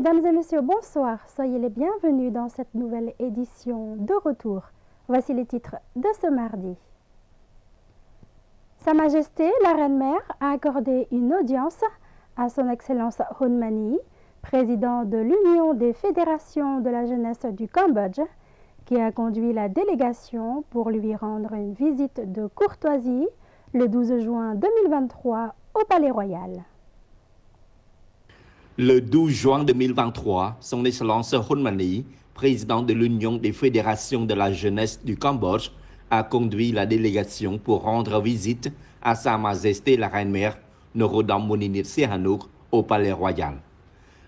Mesdames et messieurs, bonsoir. Soyez les bienvenus dans cette nouvelle édition de Retour. Voici les titres de ce mardi. Sa Majesté, la Reine-Mère, a accordé une audience à Son Excellence Hun Mani, président de l'Union des fédérations de la jeunesse du Cambodge, qui a conduit la délégation pour lui rendre une visite de courtoisie le 12 juin 2023 au Palais Royal. Le 12 juin 2023, Son Excellence Hun Mani, président de l'Union des fédérations de la jeunesse du Cambodge, a conduit la délégation pour rendre visite à Sa Majesté la Reine-Mère Norodom Moninit Sihanouk au Palais Royal.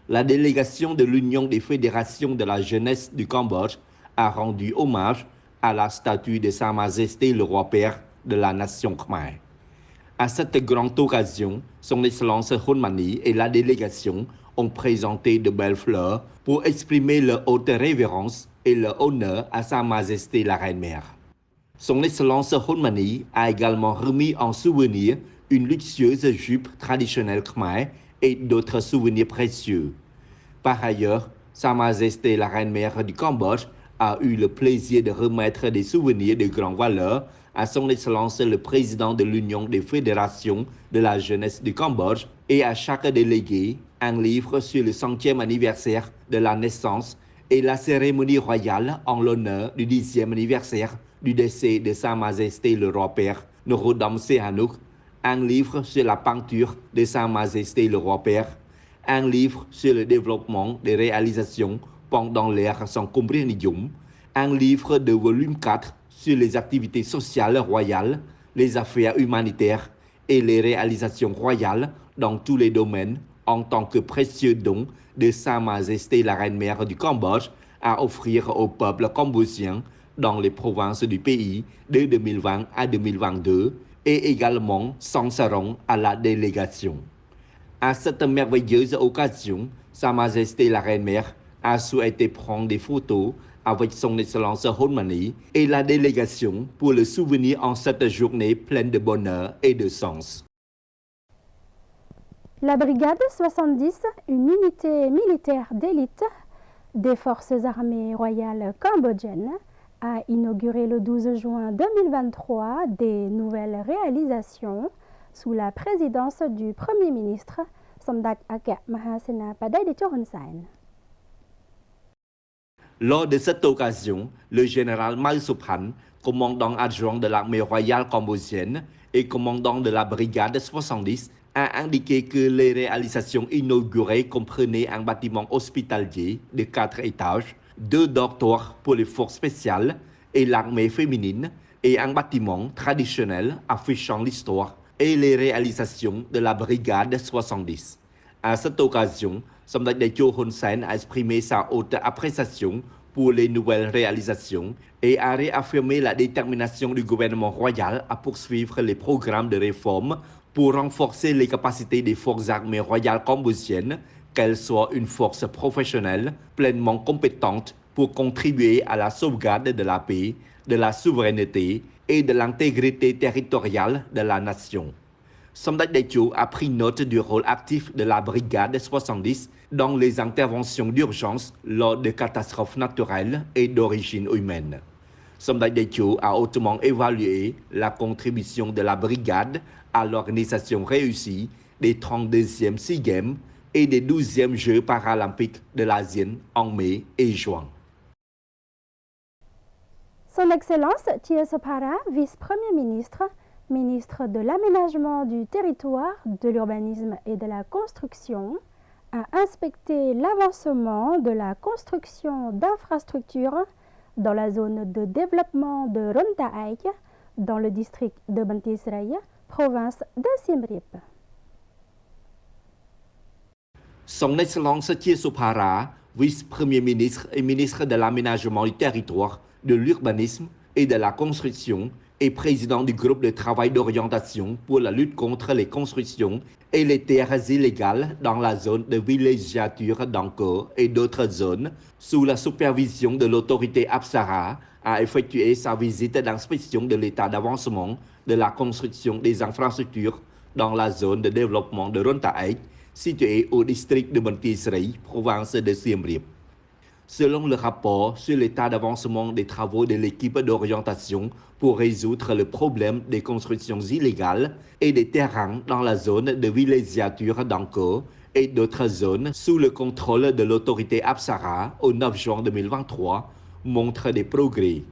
La délégation de l'Union des fédérations de la jeunesse du Cambodge a rendu hommage à la statue de Sa Majesté le Roi-Père de la nation Khmer. À cette grande occasion, Son Excellence Hun Mani et la délégation ont présenté de belles fleurs pour exprimer leur haute révérence et leur honneur à Sa Majesté la Reine-Mère. Son Excellence Hun Mani a également remis en souvenir une luxueuse jupe traditionnelle khmer et d'autres souvenirs précieux. Par ailleurs, Sa Majesté la Reine-Mère du Cambodge a eu le plaisir de remettre des souvenirs de grande valeur à Son Excellence le Président de l'Union des fédérations de la jeunesse du Cambodge et à chaque délégué un livre sur le 100e anniversaire de la naissance et la cérémonie royale en l'honneur du 10e anniversaire du décès de Sa Majesté le Roi-Père Norodom Sihanouk, un livre sur la peinture de Sa Majesté le Roi-Père, un livre sur le développement des réalisations pendant l'ère sans compréhension, un livre de volume 4 sur les activités sociales royales, les affaires humanitaires et les réalisations royales dans tous les domaines en tant que précieux don de Sa Majesté la Reine-Mère du Cambodge à offrir au peuple cambodgien dans les provinces du pays de 2020 à 2022 et également sans sarong à la délégation. À cette merveilleuse occasion, Sa Majesté la Reine-Mère a souhaité prendre des photos avec Son Excellence Hun Mani et la délégation pour le souvenir en cette journée pleine de bonheur et de sens. La Brigade 70, une unité militaire d'élite des forces armées royales cambodgiennes, a inauguré le 12 juin 2023 des nouvelles réalisations sous la présidence du Premier ministre Somdak Aka Mahasena Padai Hun Sen. Lors de cette occasion, le général Mai Suphan, commandant adjoint de l'armée royale cambodgienne et commandant de la brigade 70, a indiqué que les réalisations inaugurées comprenaient un bâtiment hospitalier de 4 étages, 2 dortoirs pour les forces spéciales et l'armée féminine et un bâtiment traditionnel affichant l'histoire et les réalisations de la brigade 70. À cette occasion, Somdak Daecho Hun Sen a exprimé sa haute appréciation pour les nouvelles réalisations et a réaffirmé la détermination du gouvernement royal à poursuivre les programmes de réforme pour renforcer les capacités des forces armées royales cambodgiennes, qu'elles soient une force professionnelle pleinement compétente pour contribuer à la sauvegarde de la paix, de la souveraineté et de l'intégrité territoriale de la nation. Somdak Daecho a pris note du rôle actif de la brigade 70 dans les interventions d'urgence lors de catastrophes naturelles et d'origine humaine. Somdak Daecho a hautement évalué la contribution de la brigade à l'organisation réussie des 32e SEA Games et des 12e Jeux paralympiques de l'ASEAN en mai et juin. Son Excellence Thie Sophara, vice-premier ministre, ministre de l'Aménagement du territoire, de l'urbanisme et de la construction, a inspecté l'avancement de la construction d'infrastructures dans la zone de développement de Rontaik, dans le district de Bantisraya, province de Siem Reap. Son Excellence Thie Sophara, vice-premier ministre et ministre de l'Aménagement du territoire, de l'urbanisme et de la construction, et président du groupe de travail d'orientation pour la lutte contre les constructions et les terres illégales dans la zone de villégiature d'Angkor et d'autres zones, sous la supervision de l'autorité Apsara, a effectué sa visite d'inspection de l'état d'avancement de la construction des infrastructures dans la zone de développement de Rontaik, situé au district de Bantisri, province de Siem Reap. Selon le rapport sur l'état d'avancement des travaux de l'équipe d'orientation pour résoudre le problème des constructions illégales et des terrains dans la zone de villégiature d'Angkor et d'autres zones sous le contrôle de l'autorité Apsara au 9 juin 2023, montre des progrès.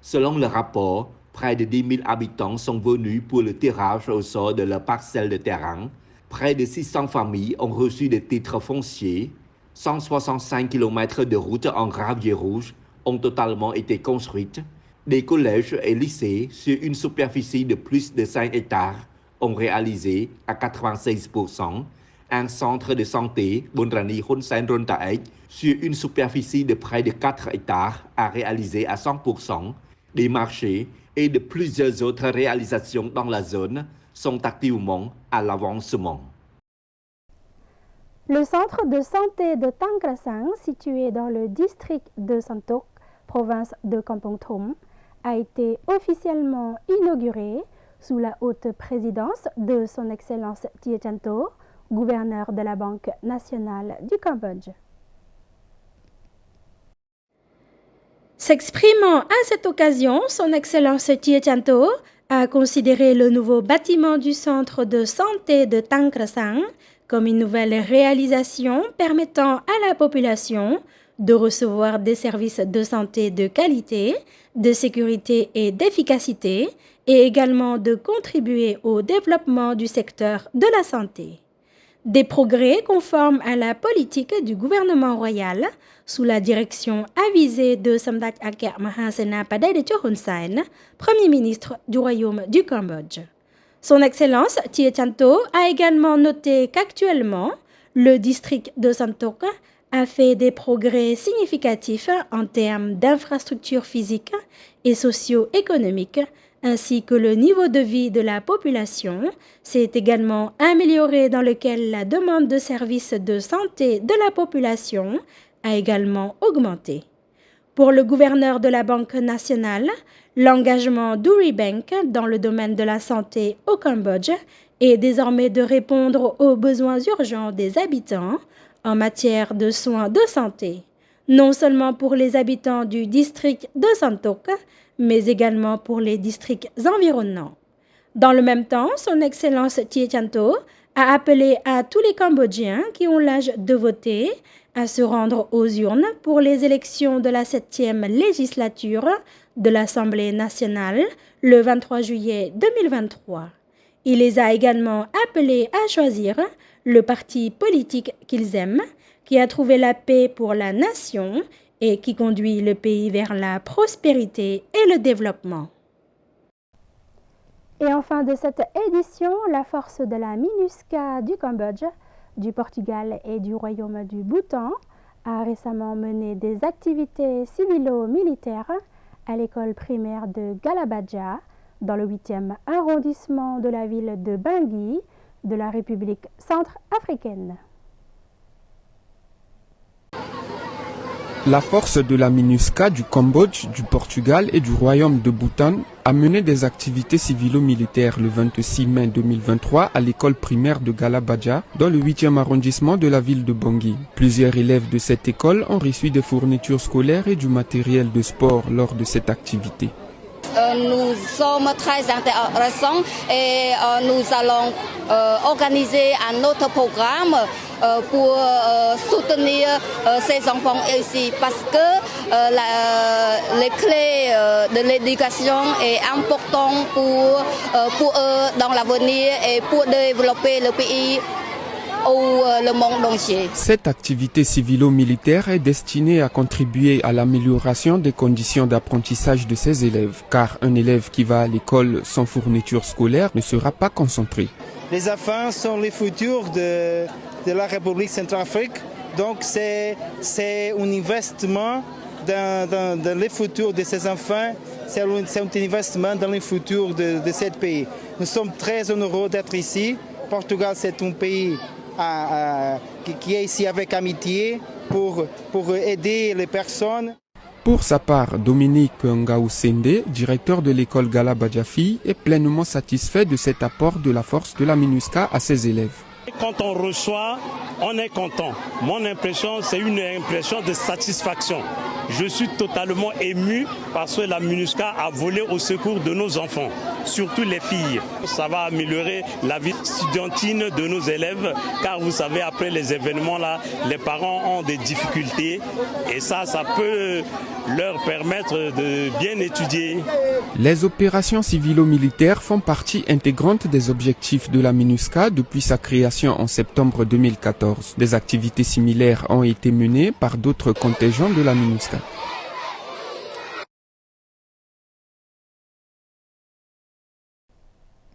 Selon le rapport, près de 10 000 habitants sont venus pour le tirage au sort de leur parcelle de terrain. Près de 600 familles ont reçu des titres fonciers. 165 km de routes en gravier rouge ont totalement été construites. Des collèges et lycées sur une superficie de plus de 5 hectares ont réalisé à 96%. Un centre de santé, Bonrani Hun Sen Rontaek, sur une superficie de près de 4 hectares a réalisé à 100%. Des marchés et de plusieurs autres réalisations dans la zone sont activement à l'avancement. Le centre de santé de Tang Krasang, situé dans le district de Santok, province de Kampong Thom, a été officiellement inauguré sous la haute présidence de son Excellence Thie Chan To, gouverneur de la Banque nationale du Cambodge. S'exprimant à cette occasion, son Excellence Thie Chan To a considéré le nouveau bâtiment du centre de santé de Tang Krasang comme une nouvelle réalisation permettant à la population de recevoir des services de santé de qualité, de sécurité et d'efficacité, et également de contribuer au développement du secteur de la santé. Des progrès conformes à la politique du gouvernement royal sous la direction avisée de Samdech Akya Mahasena Padaidecho Hun Sen, Premier ministre du Royaume du Cambodge. Son Excellence Thie Chan To a également noté qu'actuellement, le district de Santok a fait des progrès significatifs en termes d'infrastructures physiques et socio-économiques, ainsi que le niveau de vie de la population s'est également amélioré, dans lequel la demande de services de santé de la population a également augmenté. Pour le gouverneur de la Banque nationale, l'engagement d'Uri Bank dans le domaine de la santé au Cambodge est désormais de répondre aux besoins urgents des habitants en matière de soins de santé, non seulement pour les habitants du district de Santok, mais également pour les districts environnants. Dans le même temps, son Excellence Thie Chan To a appelé à tous les Cambodgiens qui ont l'âge de voter à se rendre aux urnes pour les élections de la 7e législature de l'Assemblée nationale le 23 juillet 2023. Il les a également appelés à choisir le parti politique qu'ils aiment, qui a trouvé la paix pour la nation et qui conduit le pays vers la prospérité et le développement. Et en fin de cette édition, la force de la MINUSCA du Cambodge, du Portugal et du Royaume du Bhoutan a récemment mené des activités civilo-militaires à l'école primaire de Galabaja, dans le 8e arrondissement de la ville de Bangui, de la République centrafricaine. La force de la MINUSCA du Cambodge, du Portugal et du Royaume de Bhoutan a mené des activités civilo-militaires le 26 mai 2023 à l'école primaire de Galabaja, dans le 8e arrondissement de la ville de Bangui. Plusieurs élèves de cette école ont reçu des fournitures scolaires et du matériel de sport lors de cette activité. Nous sommes très intéressants et nous allons organiser un autre programme pour soutenir ces enfants ici, parce que les clés de l'éducation est importante pour eux dans l'avenir et pour développer le pays ou le monde entier. Cette activité civilo-militaire est destinée à contribuer à l'amélioration des conditions d'apprentissage de ces élèves, car un élève qui va à l'école sans fourniture scolaire ne sera pas concentré. Les enfants sont les futurs de la République centrafrique, donc c'est un investissement dans le futur de ces enfants, c'est un investissement dans le futur de ce pays. Nous sommes très heureux d'être ici. Portugal, c'est un pays qui est ici avec amitié pour aider les personnes. Pour sa part, Dominique Ngaousende, directeur de l'école Galabaja Fille, est pleinement satisfait de cet apport de la force de la MINUSCA à ses élèves. Quand on reçoit, on est content. Mon impression, c'est une impression de satisfaction. Je suis totalement ému parce que la MINUSCA a volé au secours de nos enfants, surtout les filles. Ça va améliorer la vie estudiantine de nos élèves, car vous savez, après les événements là, les parents ont des difficultés et ça peut leur permettre de bien étudier. Les opérations civilo-militaires font partie intégrante des objectifs de la MINUSCA depuis sa création en septembre 2014. Des activités similaires ont été menées par d'autres contingents de la MINUSCA.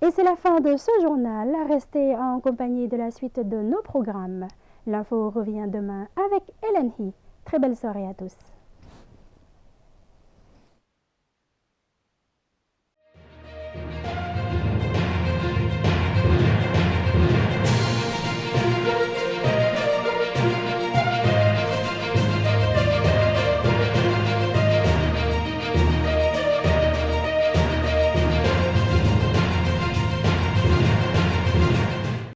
Et c'est la fin de ce journal. Restez en compagnie de la suite de nos programmes. L'info revient demain avec Hélène Hy. Très belle soirée à tous.